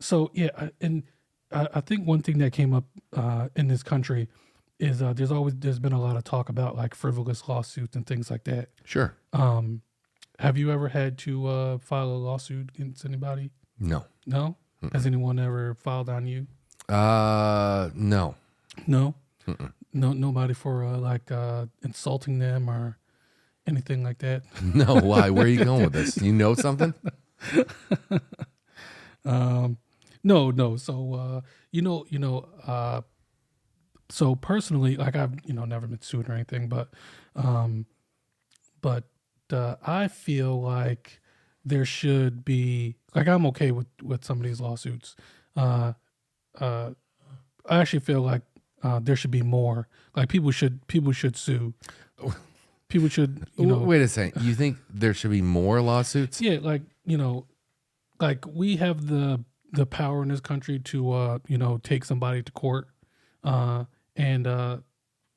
So yeah, I think one thing that came up in this country is there's been a lot of talk about like frivolous lawsuits and things like that. Sure. Have you ever had to file a lawsuit against anybody? No. No. Has anyone ever filed on you? No. No. No. Nobody for insulting them or anything like that. No. Why? Where are you going with this? You know something? No. So so personally, like I've never been sued or anything, but I feel like there should be, like, I'm okay with some of these lawsuits. I actually feel like there should be more. Like people should sue. People should Wait a second. You think there should be more lawsuits? Yeah, like like we have the power in this country to take somebody to court, and Are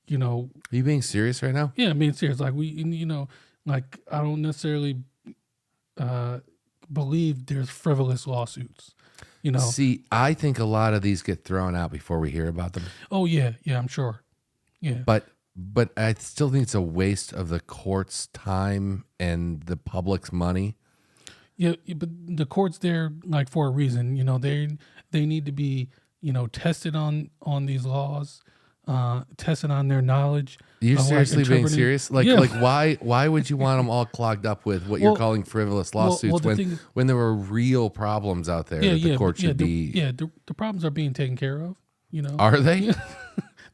you being serious right now? yeah, I mean serious. Like like I don't necessarily believe there's frivolous lawsuits. See, I think a lot of these get thrown out before we hear about them. Oh yeah, I'm sure. Yeah, But I still think it's a waste of the court's time and the public's money. yeah, but the court's there like for a reason. They need to be tested on these laws, tested on their knowledge. You're seriously being interpreting- serious? Like, Yeah. like why would you want them all clogged up with what you're calling frivolous lawsuits when there were real problems out there that the court should be? The problems are being taken care of. Are they?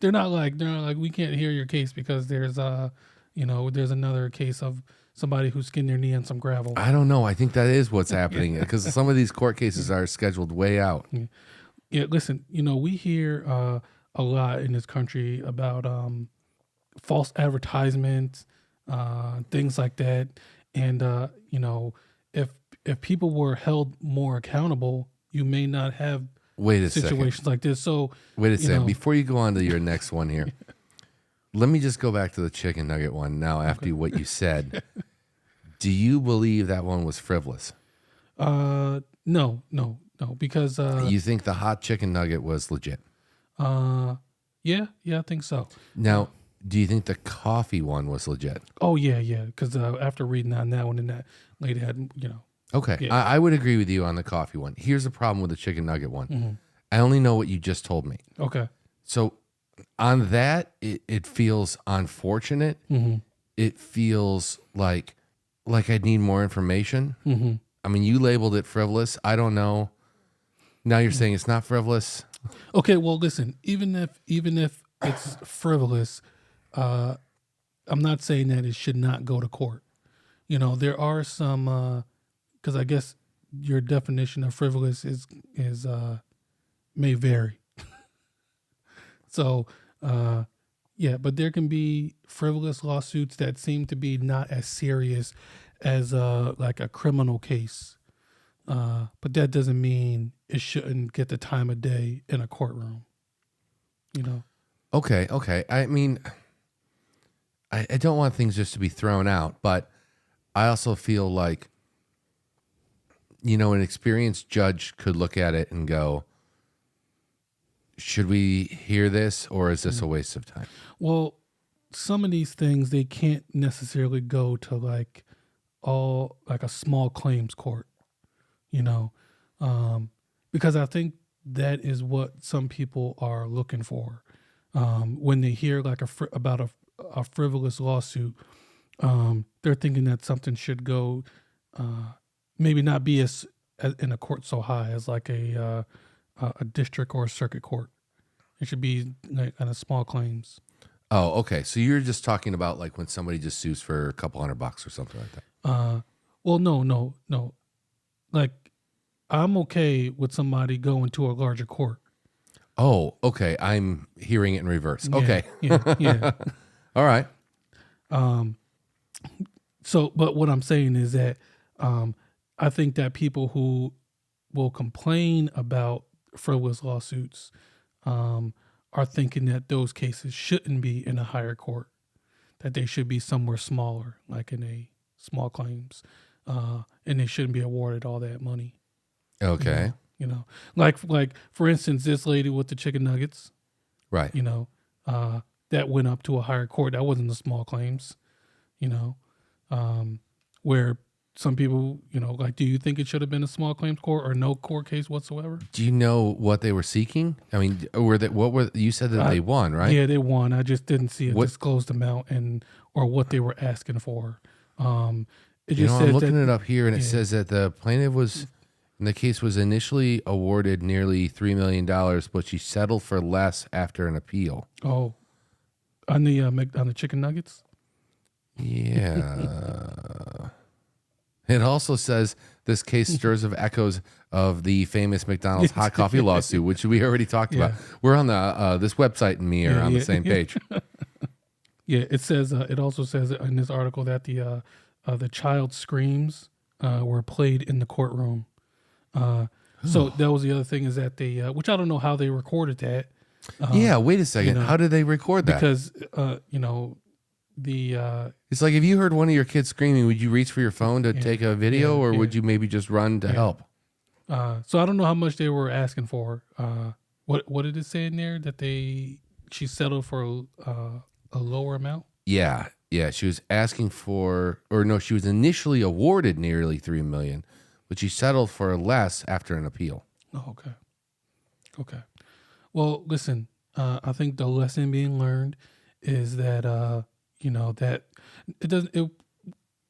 They're not like we can't hear your case because there's there's another case of somebody who skinned their knee on some gravel. I don't know. I think that is what's happening because some of these court cases are scheduled way out. Yeah, listen, we hear a lot in this country about false advertisements, things like that, and if people were held more accountable, you may not have Wait a situations second. like this. So wait a second. Before you go on to your next one here, let me just go back to the chicken nugget one now after what you said. Do you believe that one was frivolous? No, because You think the hot chicken nugget was legit? yeah, I think so. Now, do you think the coffee one was legit? Oh yeah, because after reading on that one, and that lady had Okay, yeah. I would agree with you on the coffee one. Here's the problem with the chicken nugget one. Mm-hmm. I only know what you just told me. Okay. So on that, it feels unfortunate. Mm-hmm. It feels like I need more information. Mm-hmm. I mean, you labeled it frivolous. I don't know. Now you're saying it's not frivolous. Okay, well, listen. Even if it's frivolous, I'm not saying that it should not go to court. There are some because I guess your definition of frivolous is may vary. So yeah, but there can be frivolous lawsuits that seem to be not as serious as like a criminal case. But that doesn't mean it shouldn't get the time of day in a courtroom. Okay. I mean, I don't want things just to be thrown out, but I also feel like, an experienced judge could look at it and go, should we hear this or is this a waste of time? Well, some of these things, they can't necessarily go to like a small claims court, because I think that is what some people are looking for. When they hear like about a frivolous lawsuit, they're thinking that something should go, maybe not be as in a court so high as like a district or a circuit court. It should be like on a small claims. Oh, okay. So you're just talking about like when somebody just sues for a couple $100 or something like that. Well, no. Like, I'm okay with somebody going to a larger court. Oh, okay. I'm hearing it in reverse. Yeah, Okay. Yeah. All right. So, but what I'm saying is that I think that people who will complain about frivolous lawsuits are thinking that those cases shouldn't be in a higher court, that they should be somewhere smaller, like in a small claims, and they shouldn't be awarded all that money. Okay. You know, like for instance, this lady with the chicken nuggets, Right. you know, that went up to a higher court. That wasn't the small claims, you know, where some people, you know, like, do you think it should have been a small claims court or no court case whatsoever? Do you know what they were seeking? I mean, you said that they won, right? Yeah, they won. I just didn't see a What- disclosed amount or what they were asking for. It You just know, says I'm looking that, it up here, and it yeah. says that the plaintiff was, in the case, was initially awarded nearly $3 million, but she settled for less after an appeal. Oh, on the chicken nuggets. Yeah. It also says this case stirs of echoes of the famous McDonald's hot coffee lawsuit, which we already talked about. We're on the this website and me are on the same page. Yeah, it says. It also says in this article that the child's screams were played in the courtroom. So that was the other thing, is that they, which I don't know how they recorded that. Yeah, wait a second. you know, How did they record that? Because you know, the It's like if you heard one of your kids screaming, would you reach for your phone to take a video, or would you maybe just run to help? so I don't know how much they were asking for. What did it say in there that she settled for a lower amount? Yeah. She was asking for, or no, she was initially awarded nearly $3 million, but she settled for less after an appeal. Oh, okay. Well, listen, I think the lesson being learned is that you know, that it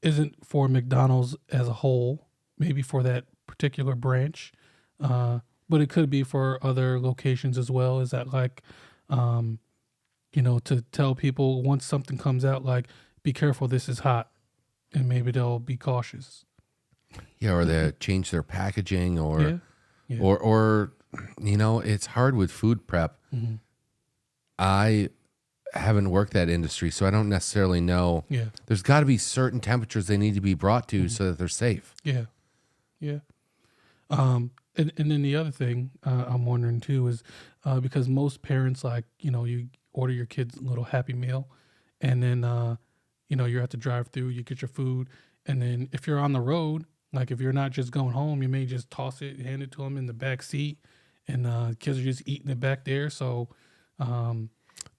isn't for McDonald's as a whole, maybe for that particular branch, but it could be for other locations as well. Is that like, you know, to tell people once something comes out, like, be careful, this is hot, and maybe they'll be cautious. Yeah, or they change their packaging, or Yeah. or you know, it's hard with food prep. Mm-hmm. I haven't worked that industry, so I don't necessarily know. Yeah. There's got to be certain temperatures they need to be brought to so that they're safe. Yeah. And then the other thing I'm wondering too is because most parents, like, you know, you order your kids a little Happy Meal, and then you know, you're at the drive-through, you get your food, and then if you're on the road, like if you're not just going home, you may just toss it, hand it to them in the back seat, and kids are just eating it back there. So,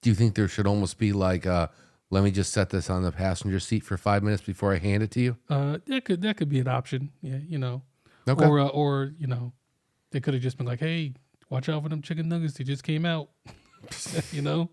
Do you think there should almost be like, let me just set this on the passenger seat for 5 minutes before I hand it to you? that could be an option. Yeah, you know, Okay. or you know, they could have just been like, hey, watch out for them chicken nuggets, they just came out. You know.